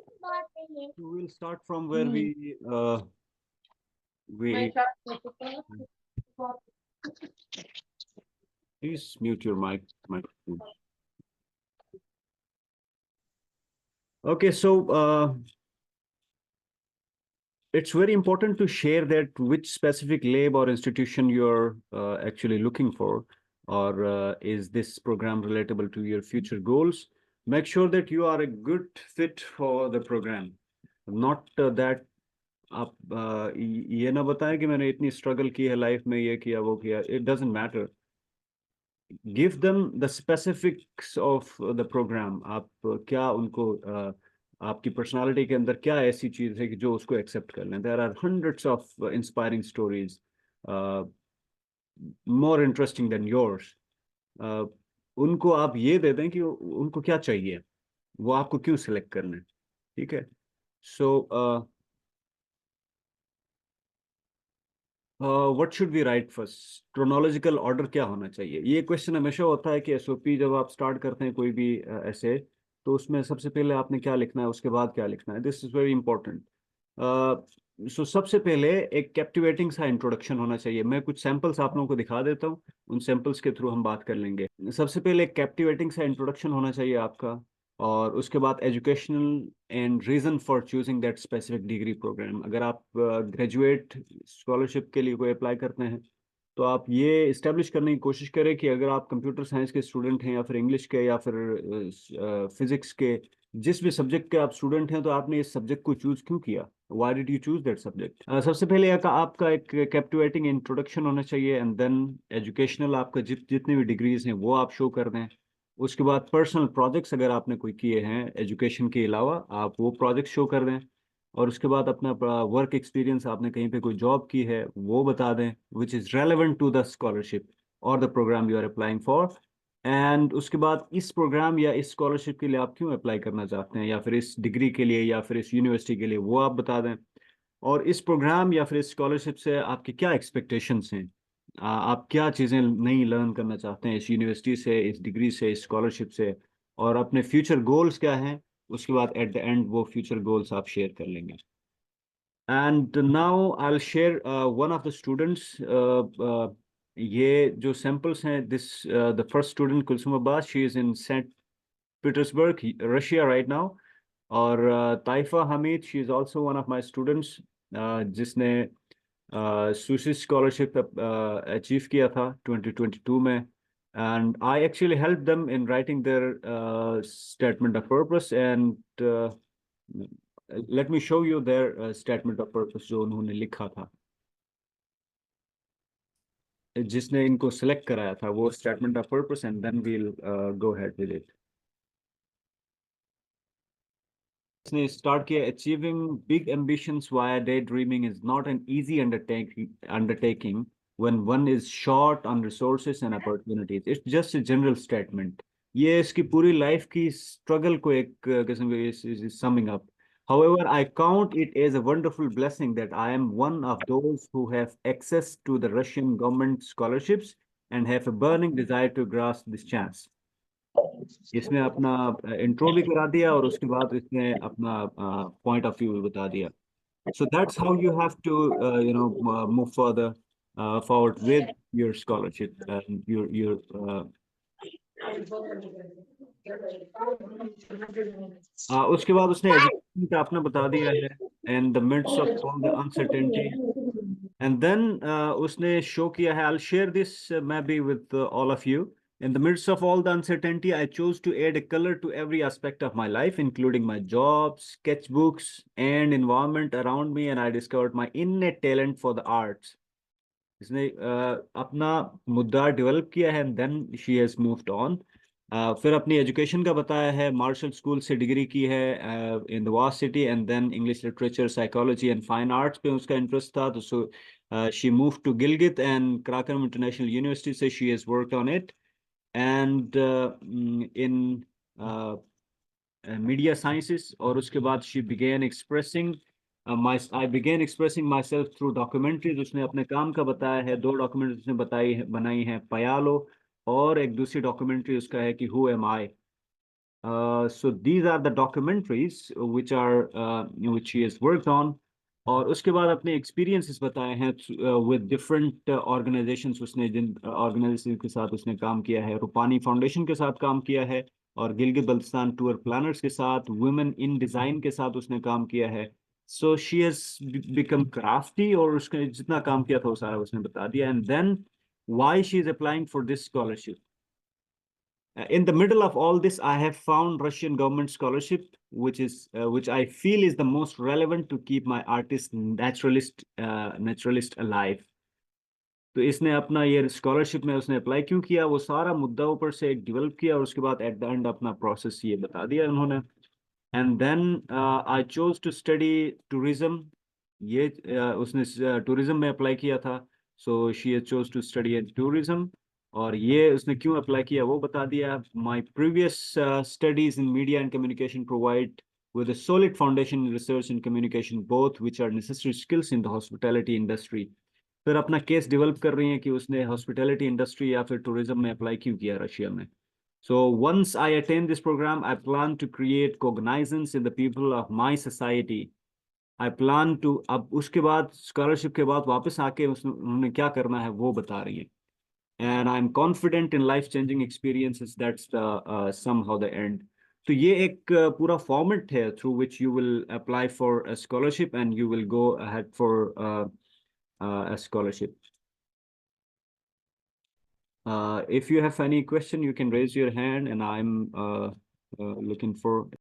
So we'll start from where we please mute your microphone. Okay, so it's very important to share that which specific lab or institution you're actually looking for, or is this program relatable to your future goals. Make sure that you are a good fit for the program, not that आप ये ना बताएं कि मैंने इतनी struggle की है life में, ये किया वो किया. It doesn't matter. Give them the specifics of the program. आप क्या उनको आपकी पर्सनालिटी के अंदर क्या ऐसी चीज है कि जो उसको एक्सेप्ट कर लें. There are hundreds of inspiring stories, more interesting than yours. उनको आप ये दे दें कि उनको क्या चाहिए, वो आपको क्यों सिलेक्ट करना है. ठीक है. So what should we write first. Chronological order क्या होना चाहिए, ये क्वेश्चन हमेशा होता है कि एसओपी जब आप स्टार्ट करते हैं कोई भी ऐसे, तो उसमें सबसे पहले आपने क्या लिखना है, उसके बाद क्या लिखना है. This is very important. So सबसे पहले एक कैप्टिवेटिंग सा इंट्रोडक्शन होना चाहिए. मैं कुछ सैंपल्स आप लोगों को दिखा देता हूँ, उन सैंपल्स के थ्रू हम बात कर लेंगे. सबसे पहले एक कैप्टिवेटिंग सा इंट्रोडक्शन होना चाहिए आपका, और उसके बाद educational and reason for choosing that specific degree programme. अगर आप ग्रेजुएट स्कॉलरशिप के लिए कोई अप्लाई करते हैं, तो आप ये इस्टेब्लिश करने की कोशिश करें कि अगर आप कंप्यूटर साइंस के स्टूडेंट हैं, या फिर इंग्लिश के, या फिर फिजिक्स के, जिस भी सब्जेक्ट के आप स्टूडेंट हैं, तो आपने इस सब्जेक्ट को चूज क्यों किया. Why did you choose that subject. सबसे पहले आपका एक कैप्टिवेटिंग इंट्रोडक्शन होना चाहिए, एंड देन एजुकेशनल आपका जितनी भी डिग्रीज हैं वो आप शो कर दें. उसके बाद पर्सनल प्रोजेक्ट्स अगर आपने कोई किए हैं एजुकेशन के अलावा, आप वो प्रोजेक्ट शो कर दें. और उसके बाद अपना वर्क एक्सपीरियंस, आपने कहीं पे कोई जॉब की है वो बता दें, which is relevant to the scholarship और the program you are applying for. And उसके बाद इस प्रोग्राम या इस स्कॉलरशिप के लिए आप क्यों अप्लाई करना चाहते हैं, या फिर इस डिग्री के लिए, या फिर इस यूनिवर्सिटी के लिए, वो आप बता दें. और इस प्रोग्राम या फिर इस स्कॉलरशिप से आपकी क्या एक्सपेक्टेशंस हैं, आप क्या चीज़ें नई लर्न करना चाहते हैं इस यूनिवर्सिटी से, इस डिग्री से, इस स्कॉलरशिप से, और अपने फ्यूचर गोल्स क्या हैं. उसके बाद एट द एंड वो फ्यूचर गोल्स आप शेयर कर लेंगे. And now I'll share one of the students. ये जो samples हैं, this the first student Kulsum Abbas, she is in St. Petersburg, Russia right now. और Taifa Hamid, she is also one of my students, जिसने sushi scholarship achieve किया था 2022 में. And I actually helped them in writing their statement of purpose, and let me show you their statement of purpose जो उन्होंने लिखा था, जिसने इनको सेलेक्ट कराया था, वो statement of purpose, and then we'll go ahead with it. इसने स्टार्ट किया, achieving big ambitions via daydreaming is not an easy undertaking when one is short on resources and opportunities. It's just a general statement. ये इसकी पूरी life की struggle को एक किस्म के summing up. However, I count it as a wonderful blessing that I am one of those who have access to the Russian government scholarships and have a burning desire to grasp this chance. इसने अपना intro भी करा दिया, और उसके बाद इसने अपना पॉइंट ऑफ व्यू भी बता दिया. So that's how you have to move further forward with your scholarship and your उसके बाद उसने एजुकेशन का अपना बता दिया है, and the midst of all the uncertainty, and then उसने शो किया है. I'll share this maybe with all of you. In the midst of all the uncertainty, I chose to add a color to every aspect of my life, including my job, sketchbooks, and environment around me, and I discovered my innate talent for the arts. इसने अपना मुद्दा develop किया है, and then she has moved on. फिर अपनी education का बताया है, मार्शल स्कूल से डिग्री की है in the vast city, and then English literature, psychology and fine arts पे उसका इंटरेस्ट था. तो so she move to Gilgit and Karakoram international university से she has worked on it. And in media sciences, और उसके बाद she began expressing I began expressing myself through documentaries. उसने अपने काम का बताया है, 2 डॉक्यूमेंट्री उसने बनाई हैं, पयालो, और एक दूसरी डॉक्यूमेंट्री उसका है कि who am I. So these are the documentaries which she has worked on. और उसके बाद अपने एक्सपीरियंसेस बताए हैं विद डिफरेंट ऑर्गेनाइजेशंस, उसने जिन ऑर्गेनाइजेशन के साथ उसने काम किया है, रूपानी फाउंडेशन के साथ काम किया है, और गिलगित बल्तिस्तान टूर प्लानर्स के साथ, वुमेन इन डिजाइन के साथ उसने काम किया है. So she has become crafty, और उसने जितना काम किया था वो सारा उसने बता दिया. And then why she is applying for this scholarship. In the middle of all this, I have found Russian government scholarship, which I feel is the most relevant to keep my artist naturalist alive. तो इसने अपना ये scholarship में उसने apply क्यों किया, वो सारा मुद्दा ऊपर से एक डेवलप किया, और उसके बाद एट द एंड अपना प्रोसेस ये बता दिया उन्होंने. And then I chose to study tourism. ये उसने टूरिज्म में अप्लाई किया था. So she chose to study in tourism. और ये उसने क्यों अप्लाई किया वो बता दिया. My previous studies in media and communication provide with a solid foundation in research and communication, both which are necessary skills in the hospitality industry. फिर अपना केस डेवलप कर रही हैं कि उसने हॉस्पिटैलिटी इंडस्ट्री या फिर टूरिज्म में अप्लाई क्यों किया रशिया में. So once I attend this program, I plan to create cognizance in the people of my society. I plan to, अब उसके बाद स्कॉलरशिप के बाद वापस आके उन्होंने क्या करना है वो बता रही है. And I'm confident in life changing experiences. That's somehow the end. तो ये एक पूरा फॉर्मेट है through which you will apply for a scholarship and you will go ahead for a scholarship. If you have any question, you can raise your hand, and I'm looking for